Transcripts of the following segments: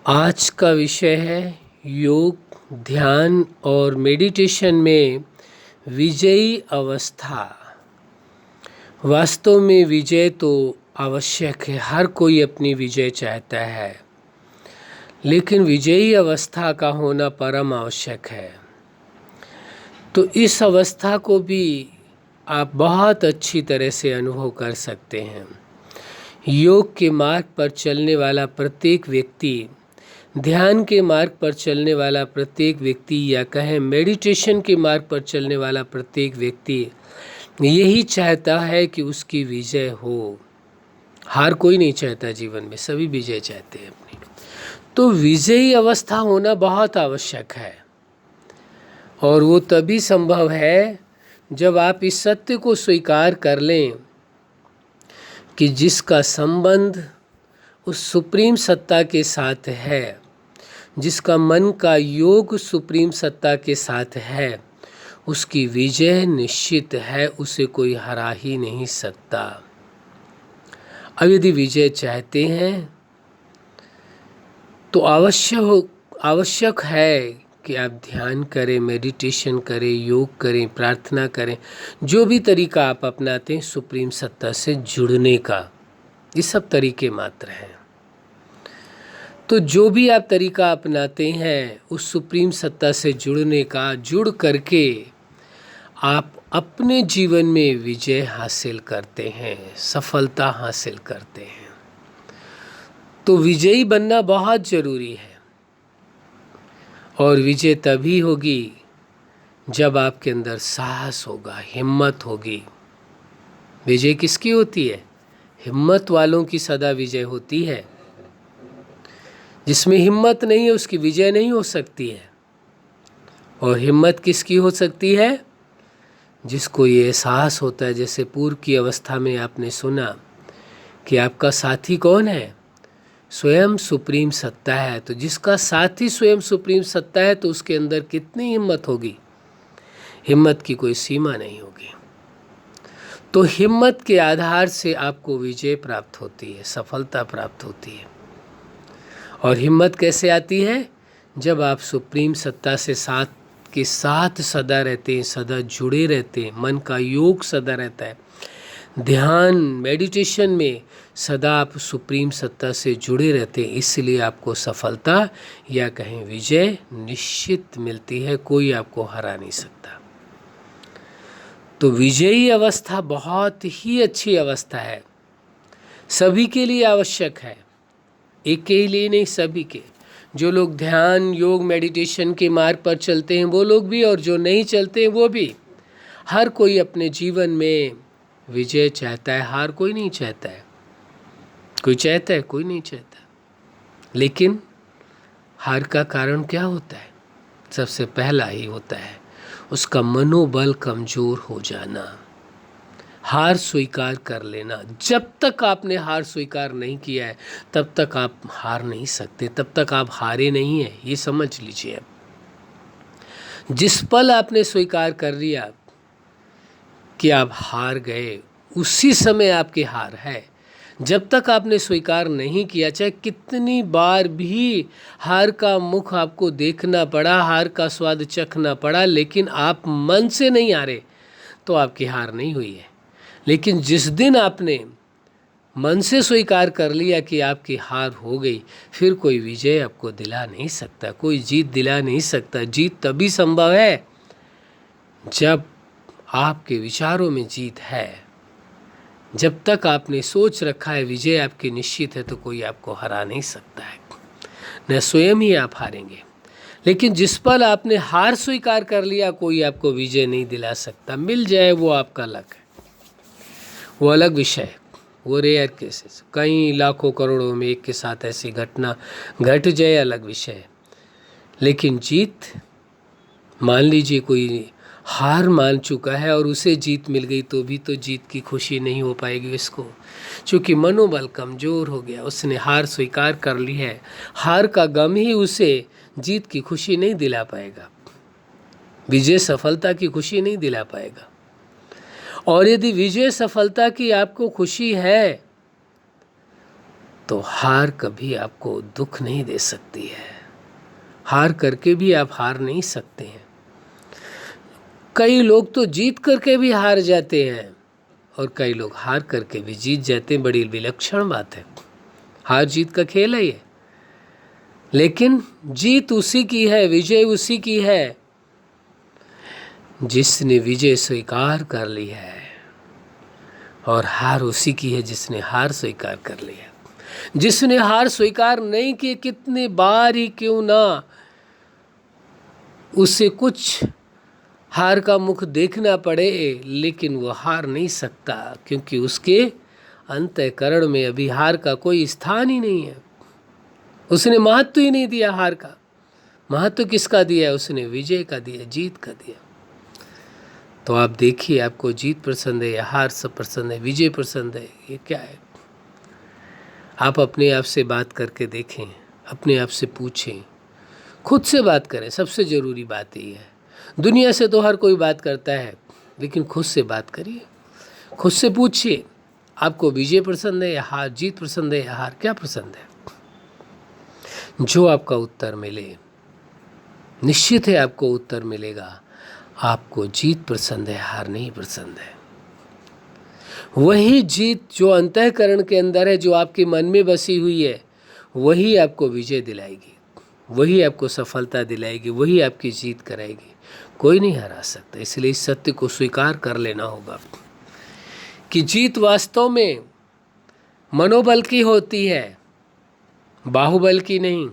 आज का विषय है योग, ध्यान और मेडिटेशन में विजयी अवस्था। वास्तव में विजय तो आवश्यक है, हर कोई अपनी विजय चाहता है, लेकिन विजयी अवस्था का होना परम आवश्यक है। तो इस अवस्था को भी आप बहुत अच्छी तरह से अनुभव कर सकते हैं। योग के मार्ग पर चलने वाला प्रत्येक व्यक्ति, ध्यान के मार्ग पर चलने वाला प्रत्येक व्यक्ति, या कहें मेडिटेशन के मार्ग पर चलने वाला प्रत्येक व्यक्ति यही चाहता है कि उसकी विजय हो। हार कोई नहीं चाहता, जीवन में सभी विजय चाहते हैं अपनी। तो विजयी अवस्था होना बहुत आवश्यक है, और वो तभी संभव है जब आप इस सत्य को स्वीकार कर लें कि जिसका संबंध उस सुप्रीम सत्ता के साथ है, जिसका मन का योग सुप्रीम सत्ता के साथ है, उसकी विजय निश्चित है, उसे कोई हरा ही नहीं सकता। अब यदि विजय चाहते हैं तो आवश्यक है कि आप ध्यान करें, मेडिटेशन करें, योग करें, प्रार्थना करें, जो भी तरीका आप अपनाते हैं सुप्रीम सत्ता से जुड़ने का। ये सब तरीके मात्र हैं। तो जो भी आप तरीका अपनाते हैं उस सुप्रीम सत्ता से जुड़ने का, जुड़ करके आप अपने जीवन में विजय हासिल करते हैं, सफलता हासिल करते हैं। तो विजयी बनना बहुत जरूरी है, और विजय तभी होगी जब आपके अंदर साहस होगा, हिम्मत होगी। विजय किसकी होती है? हिम्मत वालों की सदा विजय होती है। जिसमें हिम्मत नहीं है उसकी विजय नहीं हो सकती है। और हिम्मत किसकी हो सकती है? जिसको ये एहसास होता है, जैसे पूर्व की अवस्था में आपने सुना कि आपका साथी कौन है? स्वयं सुप्रीम सत्ता है। तो जिसका साथी स्वयं सुप्रीम सत्ता है तो उसके अंदर कितनी हिम्मत होगी? हिम्मत की कोई सीमा नहीं होगी। तो हिम्मत के आधार से आपको विजय प्राप्त होती है, सफलता प्राप्त होती है। और हिम्मत कैसे आती है? जब आप सुप्रीम सत्ता से साथ सदा रहते हैं, सदा जुड़े रहते हैं, मन का योग सदा रहता है, ध्यान मेडिटेशन में सदा आप सुप्रीम सत्ता से जुड़े रहते हैं, इसलिए आपको सफलता या कहें विजय निश्चित मिलती है, कोई आपको हरा नहीं सकता। तो विजयी अवस्था बहुत ही अच्छी अवस्था है, सभी के लिए आवश्यक है, एक के ही लिए नहीं, सभी के। जो लोग ध्यान, योग, मेडिटेशन के मार्ग पर चलते हैं वो लोग भी, और जो नहीं चलते हैं वो भी। हर कोई अपने जीवन में विजय चाहता है, हार कोई नहीं चाहता है। कोई चाहता है? कोई नहीं चाहता। लेकिन हार का कारण क्या होता है? सबसे पहला ही होता है उसका मनोबल कमजोर हो जाना, हार स्वीकार कर लेना। जब तक आपने हार स्वीकार नहीं किया है तब तक आप हार नहीं सकते, तब तक आप हारे नहीं हैं, ये समझ लीजिए। जिस पल आपने स्वीकार कर लिया कि आप हार गए, उसी समय आपकी हार है। जब तक आपने स्वीकार नहीं किया, चाहे कितनी बार भी हार का मुख आपको देखना पड़ा, हार का स्वाद चखना पड़ा, लेकिन आप मन से नहीं हारे, तो आपकी हार नहीं हुई है। लेकिन जिस दिन आपने मन से स्वीकार कर लिया कि आपकी हार हो गई, फिर कोई विजय आपको दिला नहीं सकता, कोई जीत दिला नहीं सकता। जीत तभी संभव है जब आपके विचारों में जीत है। जब तक आपने सोच रखा है विजय आपकी निश्चित है, तो कोई आपको हरा नहीं सकता है, न स्वयं ही आप हारेंगे। लेकिन जिस पल आपने हार स्वीकार कर लिया, कोई आपको विजय नहीं दिला सकता। मिल जाए वो आपका लक है, वो अलग विषय है, वो रेयर केसेस, कई लाखों करोड़ों में एक के साथ ऐसी घटना घट जाए, अलग विषय है। लेकिन जीत, मान लीजिए कोई हार मान चुका है और उसे जीत मिल गई, तो भी तो जीत की खुशी नहीं हो पाएगी इसको, क्योंकि मनोबल कमज़ोर हो गया, उसने हार स्वीकार कर ली है। हार का गम ही उसे जीत की खुशी नहीं दिला पाएगा, विजय सफलता की खुशी नहीं दिला पाएगा। और यदि विजय सफलता की आपको खुशी है तो हार कभी आपको दुख नहीं दे सकती है। हार करके भी आप हार नहीं सकते हैं। कई लोग तो जीत करके भी हार जाते हैं और कई लोग हार करके भी जीत जाते हैं। बड़ी विलक्षण बात है। हार जीत का खेल है ये, लेकिन जीत उसी की है, विजय उसी की है जिसने विजय स्वीकार कर ली है, और हार उसी की है जिसने हार स्वीकार कर लिया। जिसने हार स्वीकार नहीं की, कितने बार ही क्यों ना उसे कुछ हार का मुख देखना पड़े, लेकिन वो हार नहीं सकता, क्योंकि उसके अंतःकरण में अभी हार का कोई स्थान ही नहीं है। उसने महत्व ही नहीं दिया हार का। महत्व किसका दिया है? उसने विजय का दिया, जीत का दिया। तो आप देखिए, आपको जीत पसंद है या हार सब पसंद है, विजय पसंद है, ये क्या है? आप अपने आप से बात करके देखें, अपने आप से पूछें, खुद से बात करें। सबसे ज़रूरी बात यही है। दुनिया से तो हर कोई बात करता है, लेकिन खुद से बात करिए। खुद से पूछिए, आपको विजय पसंद है या हार, जीत पसंद है या हार, क्या पसंद है? जो आपका उत्तर मिले, निश्चित है आपको उत्तर मिलेगा, आपको जीत पसंद है, हार नहीं पसंद है। वही जीत जो अंतःकरण के अंदर है, जो आपके मन में बसी हुई है, वही आपको विजय दिलाएगी, वही आपको सफलता दिलाएगी, वही आपकी जीत कराएगी। कोई नहीं हरा सकता। इसलिए इस सत्य को स्वीकार कर लेना होगा कि जीत वास्तव में मनोबल की होती है, बाहुबल की नहीं,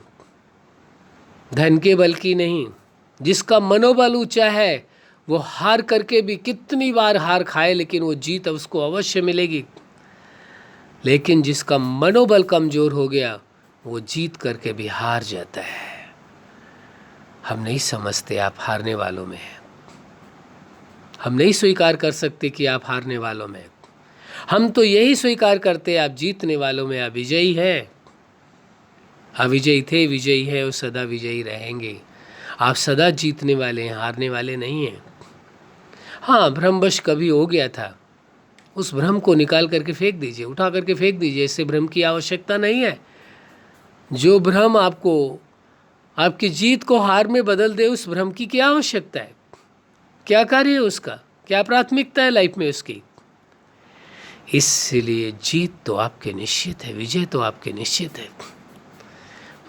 धन के बल की नहीं। जिसका मनोबल ऊंचा है वो हार करके भी कितनी बार हार खाए, लेकिन वो जीत उसको अवश्य मिलेगी। लेकिन जिसका मनोबल कमजोर हो गया, वो जीत करके भी हार जाता है। हम नहीं समझते आप हारने वालों में हैं। हम नहीं स्वीकार कर सकते कि आप हारने वालों में हैं। हम तो यही स्वीकार करते आप जीतने वालों में, आप विजयी हैं। अविजयी थे, विजयी है और सदा विजयी रहेंगे। आप सदा जीतने वाले हैं, हारने वाले नहीं हैं। हाँ, भ्रमवश कभी हो गया था, उस भ्रम को निकाल करके फेंक दीजिए, उठा करके फेंक दीजिए। इससे भ्रम की आवश्यकता नहीं है। जो भ्रम आपको आपकी जीत को हार में बदल दे, उस भ्रम की क्या आवश्यकता है? क्या कार्य है उसका? क्या प्राथमिकता है लाइफ में उसकी? इसलिए जीत तो आपके निश्चित है, विजय तो आपके निश्चित है।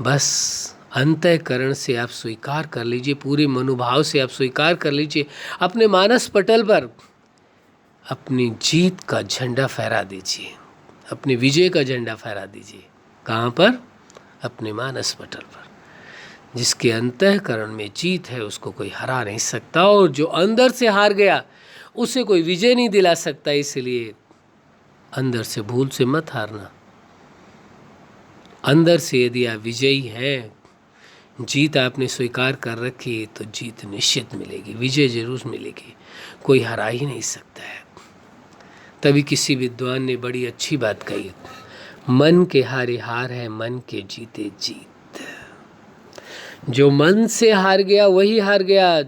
बस अंतःकरण से आप स्वीकार कर लीजिए, पूरे मनोभाव से आप स्वीकार कर लीजिए। अपने मानस पटल पर अपनी जीत का झंडा फहरा दीजिए, अपने विजय का झंडा फहरा दीजिए। कहाँ पर? अपने मानस पटल पर। जिसके अंतःकरण में जीत है, उसको कोई हरा नहीं सकता, और जो अंदर से हार गया उसे कोई विजय नहीं दिला सकता। इसलिए अंदर से भूल से मत हारना। अंदर से यदि आप विजयी हैं, जीत आपने स्वीकार कर रखी है, तो जीत निश्चित मिलेगी, विजय जरूर मिलेगी। कोई हरा ही नहीं सकता है। तभी किसी विद्वान ने बड़ी अच्छी बात कही, मन के हारे हार है, मन के जीते जीत। जो मन से हार गया वही हार गया,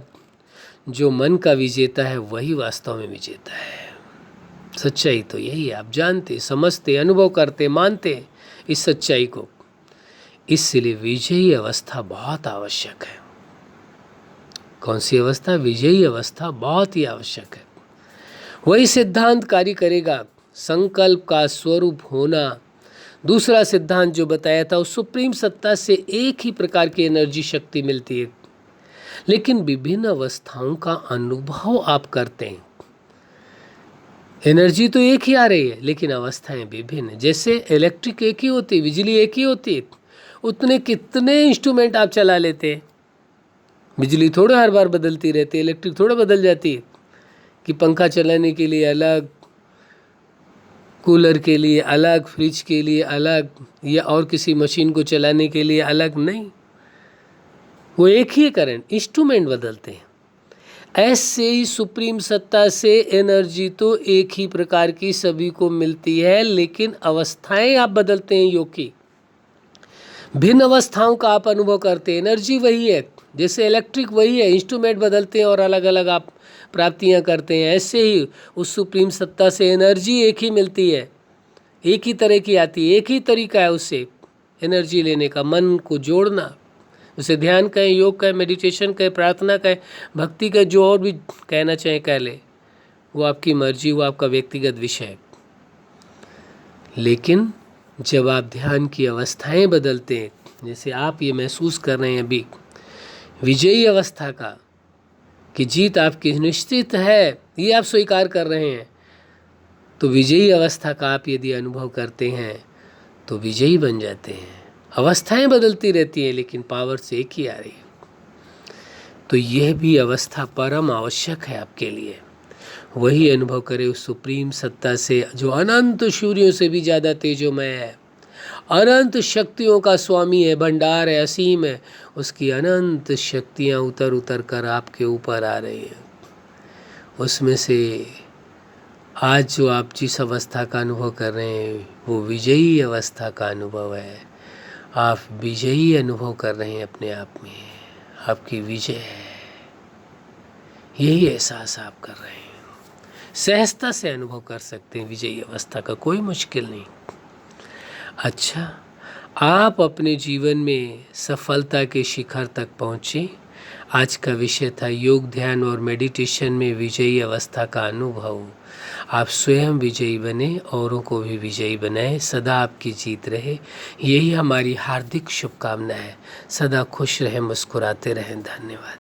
जो मन का विजेता है वही वास्तव में विजेता है। सच्चाई तो यही है। आप जानते, समझते, अनुभव करते, मानते इस सच्चाई को। इसलिए विजयी अवस्था बहुत आवश्यक है। कौन सी अवस्था? विजयी अवस्था बहुत ही आवश्यक है। वही सिद्धांत कार्य करेगा। संकल्प का स्वरूप होना, दूसरा सिद्धांत जो बताया था, उस सुप्रीम सत्ता से एक ही प्रकार की एनर्जी शक्ति मिलती है, लेकिन विभिन्न अवस्थाओं का अनुभव आप करते हैं। एनर्जी तो एक ही आ रही है, लेकिन अवस्थाएं विभिन्न। जैसे इलेक्ट्रिक एक ही होती है, बिजली एक ही होती है, उतने कितने इंस्ट्रूमेंट आप चला लेते हैं। बिजली थोड़ा हर बार बदलती रहती है, इलेक्ट्रिक थोड़ा बदल जाती है कि पंखा चलाने के लिए अलग, कूलर के लिए अलग, फ्रिज के लिए अलग, या और किसी मशीन को चलाने के लिए अलग। नहीं, वो एक ही करंट, इंस्ट्रूमेंट बदलते हैं। ऐसे ही सुप्रीम सत्ता से एनर्जी तो एक ही प्रकार की सभी को मिलती है, लेकिन अवस्थाएं आप बदलते हैं योग की। भिन्न अवस्थाओं का आप अनुभव करते हैं। एनर्जी वही है, जैसे इलेक्ट्रिक वही है, इंस्ट्रूमेंट बदलते हैं और अलग अलग आप प्राप्तियां करते हैं। ऐसे ही उस सुप्रीम सत्ता से एनर्जी एक ही मिलती है, एक ही तरह की आती है, एक ही तरीका है उससे एनर्जी लेने का, मन को जोड़ना। उसे ध्यान कहें, योग कहें, मेडिटेशन कहें, प्रार्थना कहें, भक्ति कहें, जो और भी कहना चाहें कह ले, वो आपकी मर्जी, वो आपका व्यक्तिगत विषय है। लेकिन जब आप ध्यान की अवस्थाएं बदलते हैं, जैसे आप ये महसूस कर रहे हैं अभी विजयी अवस्था का, कि जीत आपकी निश्चित है, ये आप स्वीकार कर रहे हैं, तो विजयी अवस्था का आप यदि अनुभव करते हैं तो विजयी बन जाते हैं। अवस्थाएं बदलती रहती हैं लेकिन पावर से एक ही आ रही है। तो यह भी अवस्था परम आवश्यक है आपके लिए। वही अनुभव करे उस सुप्रीम सत्ता से जो अनंत सूर्यों से भी ज़्यादा तेजोमय है, अनंत शक्तियों का स्वामी है, भंडार है, असीम है। उसकी अनंत शक्तियाँ उतर उतर कर आपके ऊपर आ रही हैं। उसमें से आज जो आप जिस अवस्था का अनुभव कर रहे हैं वो विजयी अवस्था का अनुभव है। आप विजयी अनुभव कर रहे हैं अपने आप में, आपकी विजय है, यही एहसास आप कर रहे हैं। सहजता से अनुभव कर सकते हैं विजयी अवस्था का, कोई मुश्किल नहीं। अच्छा, आप अपने जीवन में सफलता के शिखर तक पहुँचे। आज का विषय था योग, ध्यान और मेडिटेशन में विजयी अवस्था का अनुभव। आप स्वयं विजयी बने, औरों को भी विजयी बनाएं। सदा आपकी जीत रहे, यही हमारी हार्दिक शुभकामना है। सदा खुश रहें, मुस्कुराते रहें। धन्यवाद।